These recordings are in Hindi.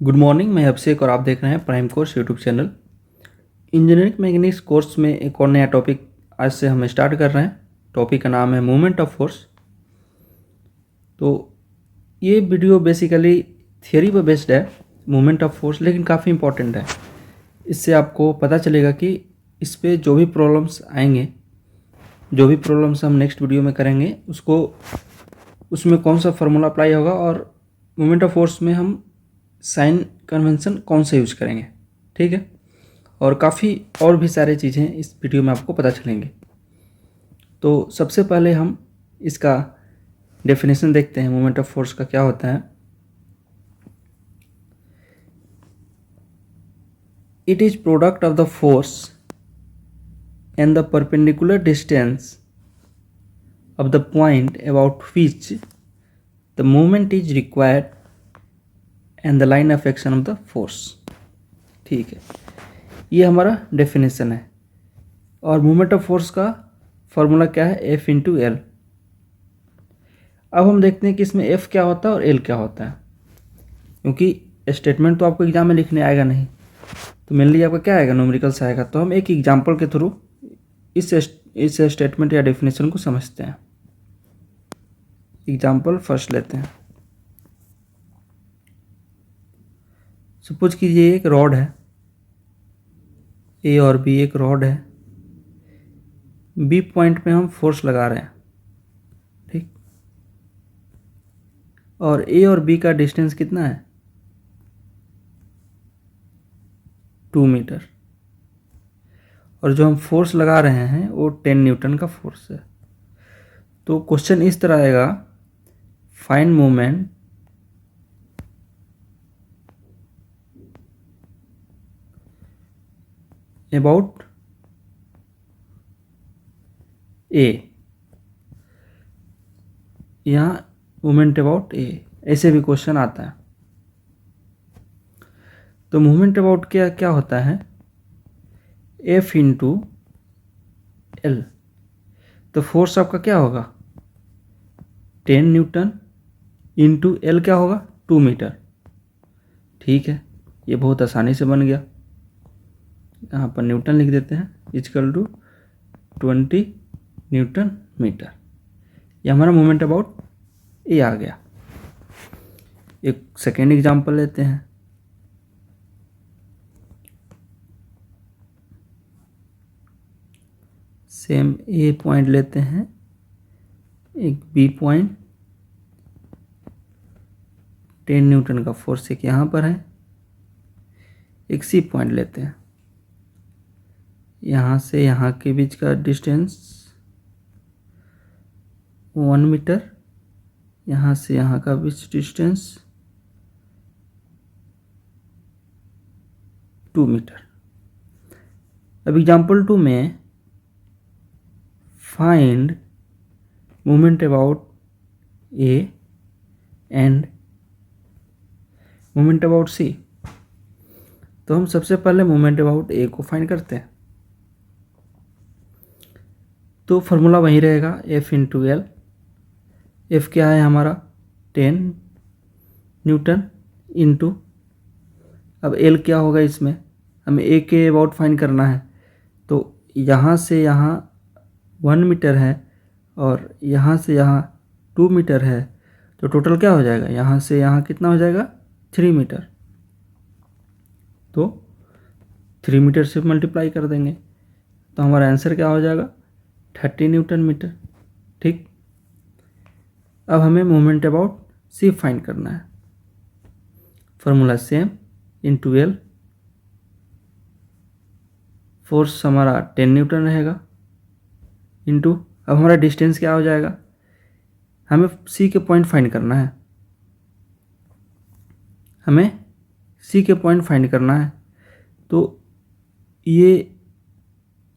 गुड मॉर्निंग, मैं अभिषेक और आप देख रहे हैं prime course YouTube channel. Engineering mechanics course में एक और नया टॉपिक आज से हम स्टार्ट कर रहे हैं। टॉपिक का नाम है मूवमेंट ऑफ फोर्स। तो ये वीडियो बेसिकली थियरी पर बेस्ड है, मूवमेंट ऑफ फोर्स, लेकिन काफ़ी इंपॉर्टेंट है। इससे आपको पता चलेगा कि इस पर जो भी प्रॉब्लम्स आएंगे, जो भी प्रॉब्लम्स हम नेक्स्ट वीडियो में करेंगे, उसमें कौन सा फार्मूला अप्लाई होगा और मूवमेंट ऑफ फोर्स में हम साइन कन्वेंशन कौन सा यूज करेंगे। ठीक है, और काफ़ी और भी सारी चीज़ें इस वीडियो में आपको पता चलेंगे। तो सबसे पहले हम इसका डेफिनेशन देखते हैं, मूवमेंट ऑफ फोर्स का क्या होता है। It is product of the force and the perpendicular distance of the point about which the movement is required and the line of action of the force. ठीक है, ये हमारा डेफिनेशन है। और मूवमेंट ऑफ फोर्स का फॉर्मूला क्या है? F into L. अब हम देखते हैं कि इसमें F क्या होता है और L क्या होता है, क्योंकि स्टेटमेंट तो आपको एग्जाम में लिखने आएगा नहीं, तो मेनली आपका क्या आएगा, न्यूमेरिकल्स आएगा। तो हम एक एग्जाम्पल के थ्रू इस स्टेटमेंट या डेफिनेशन को समझते हैं। एग्जाम्पल फर्स्ट लेते हैं। सपोज कीजिए एक रॉड है, ए और बी एक रॉड है, बी पॉइंट पे हम फोर्स लगा रहे हैं। ठीक, और ए और बी का डिस्टेंस कितना है? 2 मीटर। और जो हम फोर्स लगा रहे हैं वो 10 न्यूटन का फोर्स है। तो क्वेश्चन इस तरह आएगा, फाइंड मोमेंट अबाउट ए। यहाँ मूवमेंट अबाउट ए, ऐसे भी क्वेश्चन आता है। तो मूवमेंट अबाउट क्या क्या होता है? F into L. तो फोर्स आपका क्या होगा? 10 न्यूटन इंटू एल क्या होगा? 2 मीटर। ठीक है, ये बहुत आसानी से बन गया। यहाँ पर न्यूटन लिख देते हैं, इक्वल टू 20 न्यूटन मीटर। ये हमारा मूवमेंट अबाउट ए आ गया। एक सेकेंड एग्जांपल लेते हैं। सेम ए पॉइंट लेते हैं, एक बी पॉइंट, 10 न्यूटन का फोर्स एक यहाँ पर है, एक सी पॉइंट लेते हैं। यहाँ से यहाँ के बीच का डिस्टेंस 1 मीटर, यहाँ से यहाँ का बीच डिस्टेंस 2 मीटर। अब एग्जाम्पल 2 में find movement about A and movement about C. तो हम सबसे पहले मूवमेंट अबाउट ए को फाइंड करते हैं। तो फार्मूला वही रहेगा, F इंटू एल। एफ क्या है हमारा? 10 न्यूटन इंटू, अब एल क्या होगा इसमें? हमें ए के अबाउट फाइंड करना है। तो यहाँ से यहाँ 1 मीटर है और यहाँ से यहाँ 2 मीटर है, तो टोटल क्या हो जाएगा? यहाँ से यहाँ कितना हो जाएगा? 3 मीटर। तो 3 मीटर से मल्टीप्लाई कर देंगे, तो हमारा आंसर क्या हो जाएगा? 30 न्यूटन मीटर। ठीक, अब हमें मूवमेंट अबाउट सी फाइंड करना है। Formula same, into L. Force हमारा 10 न्यूटन रहेगा, इंटू, अब हमारा डिस्टेंस क्या हो जाएगा? हमें सी के पॉइंट फाइंड करना है, हमें सी के पॉइंट फाइंड करना है। तो ये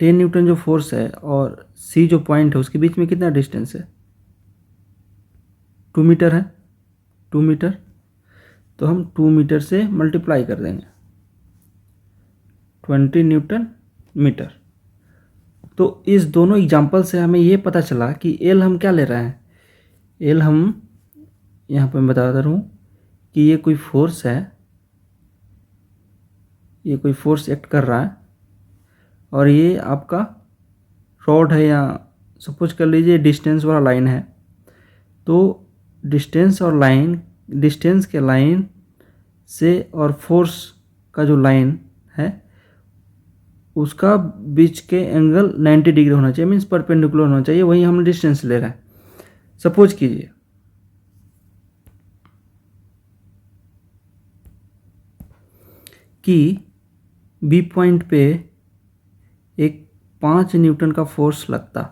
10 न्यूटन जो फोर्स है और सी जो पॉइंट है उसके बीच में कितना डिस्टेंस है? 2 मीटर है, 2 मीटर। तो हम 2 मीटर से मल्टीप्लाई कर देंगे, 20 न्यूटन मीटर। तो इस दोनों एग्जाम्पल से हमें ये पता चला कि एल हम क्या ले रहे हैं। एल हम यहाँ पर मैं बता रहा हूँ कि ये कोई फोर्स है ये कोई फोर्स एक्ट कर रहा है और ये आपका रॉड है या सपोज कर लीजिए डिस्टेंस वाला लाइन है, तो डिस्टेंस के लाइन से और फोर्स का जो लाइन है उसका बीच के एंगल 90 डिग्री होना चाहिए, मीन्स परपेंडिकुलर होना चाहिए, वही हम डिस्टेंस ले रहे हैं। सपोज कीजिए कि बी पॉइंट पे एक 5 न्यूटन का फोर्स लगता,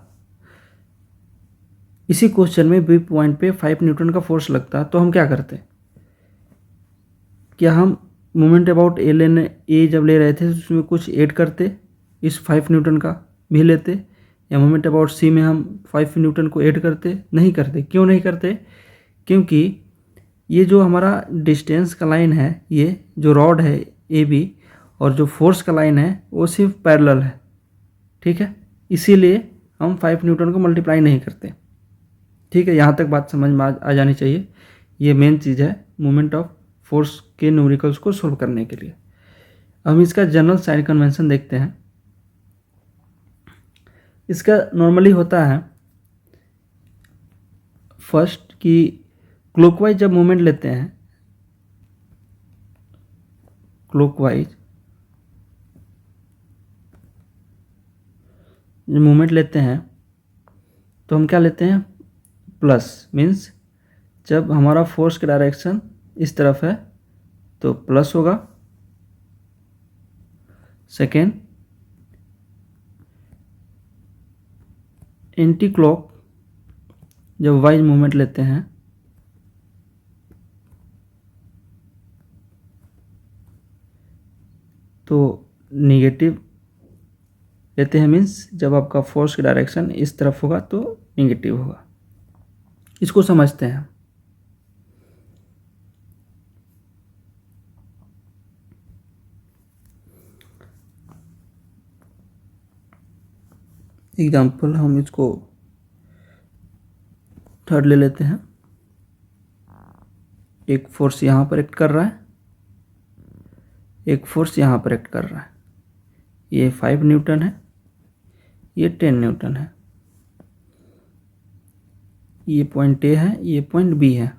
इसी क्वेश्चन में बी पॉइंट पे 5 न्यूटन का फोर्स लगता, तो हम क्या करते? क्या हम मोमेंट अबाउट ए जब ले रहे थे उसमें कुछ ऐड करते, इस 5 न्यूटन का भी लेते, या मोमेंट अबाउट सी में हम 5 न्यूटन को ऐड करते? नहीं करते। क्यों नहीं करते? क्योंकि ये जो हमारा डिस्टेंस का लाइन है, ये जो रॉड है ए बी, और जो फोर्स का लाइन है वो सिर्फ पैरेलल है, ठीक है, इसीलिए हम 5 न्यूटन को मल्टीप्लाई नहीं करते। ठीक है, यहाँ तक बात समझ में आ जानी चाहिए। ये मेन चीज़ है मोमेंट ऑफ फोर्स के न्यूमेरिकल्स को सोल्व करने के लिए। हम इसका जनरल साइन कन्वेंशन देखते हैं। इसका नॉर्मली होता है फर्स्ट कि क्लॉकवाइज जब मूवमेंट लेते हैं, क्लॉकवाइज जब मूवमेंट लेते हैं तो हम क्या लेते हैं? प्लस, मीन्स जब हमारा फोर्स का डायरेक्शन इस तरफ है तो प्लस होगा। सेकेंड, एंटी क्लॉक जब वाइज मूवमेंट लेते हैं तो निगेटिव लेते हैं, मीन्स जब आपका फोर्स की डायरेक्शन इस तरफ होगा तो निगेटिव होगा। इसको समझते हैं। एग्जाम्पल हम इसको थर्ड ले लेते हैं। एक फोर्स यहाँ पर एक्ट कर रहा है, एक फोर्स यहाँ पर एक्ट कर रहा है। ये 5 न्यूटन है, ये 10 न्यूटन है। ये पॉइंट ए है, ये पॉइंट बी है।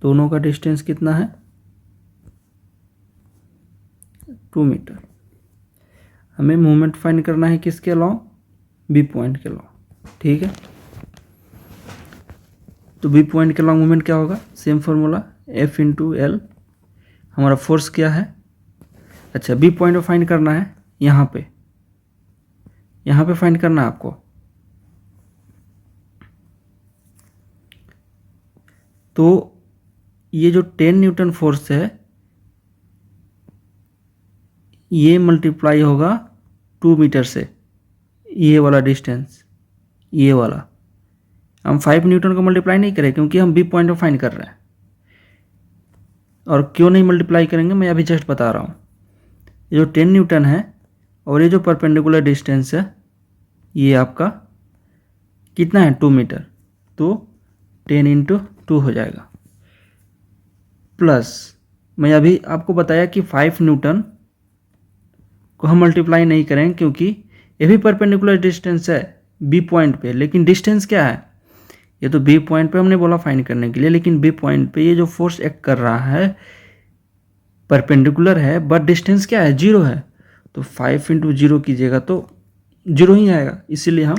दोनों का डिस्टेंस कितना है? 2 मीटर। हमें मूवमेंट फाइंड करना है किसके अलॉन्ग? बी पॉइंट के अलॉन्ग, ठीक है। तो बी पॉइंट के अलॉन्ग मूवमेंट क्या होगा? Same formula, F into L. हमारा फोर्स क्या है? अच्छा, बी पॉइंट को फाइंड करना है यहाँ पे फाइंड करना है आपको। तो ये जो 10 न्यूटन फोर्स है ये मल्टीप्लाई होगा 2 मीटर से, ये वाला डिस्टेंस, ये वाला। हम 5 न्यूटन को मल्टीप्लाई नहीं करें क्योंकि हम बी पॉइंट को फाइंड कर रहे हैं। और क्यों नहीं मल्टीप्लाई करेंगे मैं अभी जस्ट बता रहा हूँ। ये जो 10 न्यूटन है और ये जो परपेंडिकुलर डिस्टेंस है ये आपका कितना है? 2 मीटर। तो 10 इंटू 2 हो जाएगा। प्लस मैं अभी आपको बताया कि 5 न्यूटन को हम मल्टीप्लाई नहीं करेंगे क्योंकि ये भी परपेंडिकुलर डिस्टेंस है बी पॉइंट पे। लेकिन डिस्टेंस क्या है? ये तो बी पॉइंट पे हमने बोला फाइंड करने के लिए, लेकिन बी पॉइंट पे ये जो फोर्स एक्ट कर रहा है परपेंडिकुलर है, बट डिस्टेंस क्या है? 0 है। तो 5 इंटू 0 कीजिएगा तो 0 ही आएगा। इसीलिए हम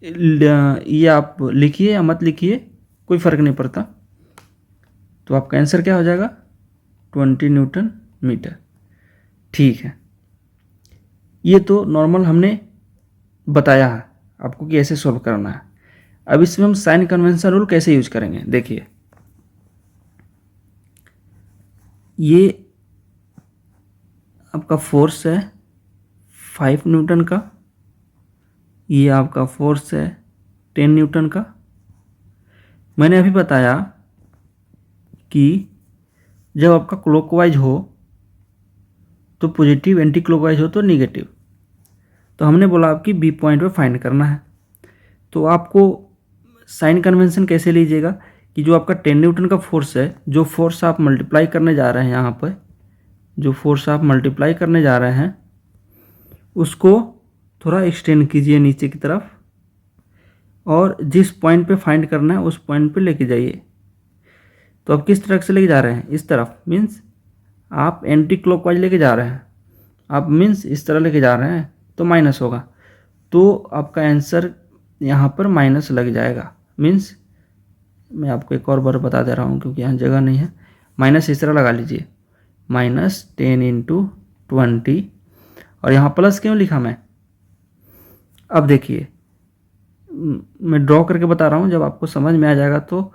ये आप लिखिए या मत लिखिए, कोई फ़र्क नहीं पड़ता। तो आपका आंसर क्या हो जाएगा? 20 न्यूटन मीटर। ठीक है, ये तो नॉर्मल हमने बताया है आपको कि ऐसे सॉल्व करना है। अब इसमें हम साइन कन्वेंशन रूल कैसे यूज करेंगे देखिए। ये आपका फोर्स है 5 न्यूटन का, ये आपका फोर्स है 10 न्यूटन का। मैंने अभी बताया कि जब आपका क्लॉकवाइज हो तो पॉजिटिव, एंटी क्लॉकवाइज हो तो नेगेटिव। तो हमने बोला आपकी बी पॉइंट पे फाइंड करना है। तो आपको साइन कन्वेंशन कैसे लीजिएगा कि जो आपका 10 न्यूटन का फोर्स है, जो फोर्स आप मल्टीप्लाई करने जा रहे हैं यहाँ पर, जो फोर्स आप मल्टीप्लाई करने जा रहे हैं उसको थोड़ा एक्सटेंड कीजिए नीचे की तरफ, और जिस पॉइंट पे फाइंड करना है उस पॉइंट पे लेके जाइए। तो अब किस तरह से लेके जा रहे हैं, इस तरफ, मीन्स आप एंटी क्लॉकवाइज लेके जा रहे हैं, आप मीन्स इस तरह लेके जा रहे हैं तो माइनस होगा, तो आपका आंसर यहाँ पर माइनस लग जाएगा। मीन्स मैं आपको एक और बार बता दे रहा हूँ क्योंकि यहाँ जगह नहीं है। माइनस इस तरह लगा लीजिए, -10 × 20, और यहाँ प्लस क्यों लिखा मैं, अब देखिए मैं ड्रॉ करके बता रहा हूँ, जब आपको समझ में आ जाएगा तो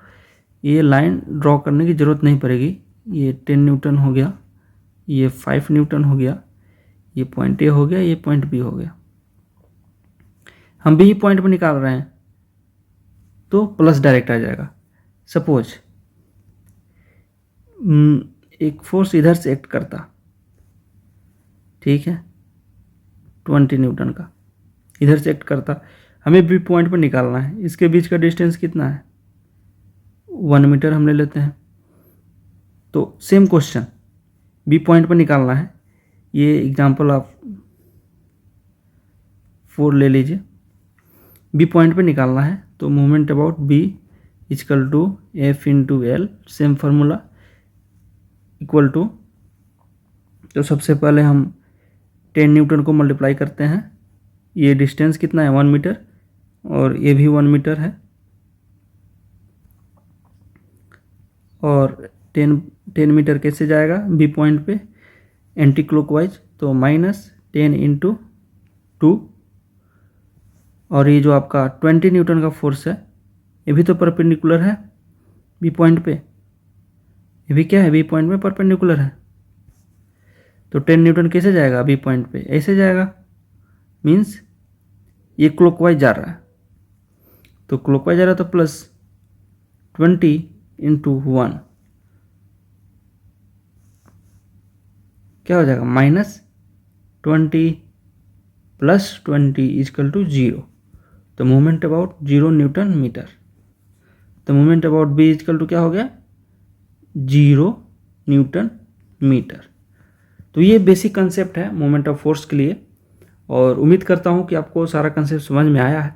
ये लाइन ड्रॉ करने की ज़रूरत नहीं पड़ेगी। ये 10 न्यूटन हो गया, ये 5 न्यूटन हो गया, ये पॉइंट ए हो गया, ये पॉइंट बी हो गया। हम बी पॉइंट पर निकाल रहे हैं तो प्लस डायरेक्ट आ जाएगा। सपोज एक फोर्स इधर से एक्ट करता, ठीक है, 20 न्यूटन का इधर से एक्ट करता, हमें बी पॉइंट पर निकालना है। इसके बीच का डिस्टेंस कितना है, 1 मीटर हम ले लेते हैं। तो सेम क्वेश्चन, बी पॉइंट पर निकालना है। ये एग्जांपल आप 4 ले लीजिए, बी पॉइंट पे निकालना है। तो moment about B equal to F into L, same formula, equal to, तो सबसे पहले हम 10 न्यूटन को मल्टीप्लाई करते हैं। ये डिस्टेंस कितना है, 1 मीटर, और ये भी 1 मीटर है, और 10 मीटर कैसे जाएगा बी पॉइंट पे, एंटी क्लॉकवाइज, तो -10 × 2, और ये जो आपका 20 न्यूटन का फोर्स है ये भी तो परपेंडिकुलर है बी पॉइंट पे, ये भी क्या है, बी पॉइंट में परपेंडिकुलर है। तो 10 न्यूटन कैसे जाएगा बी पॉइंट पे, ऐसे जाएगा, मीन्स ये क्लॉकवाइज जा रहा है, तो क्लॉकवाइज जा रहा है तो +20 × 1 क्या हो जाएगा, -20 + 20 = 0। तो मोमेंट अबाउट 0 न्यूटन मीटर। तो moment about B equal to क्या हो गया, 0 न्यूटन मीटर। तो ये बेसिक कंसेप्ट है मोमेंट ऑफ फोर्स के लिए, और उम्मीद करता हूँ कि आपको सारा कंसेप्ट समझ में आया है।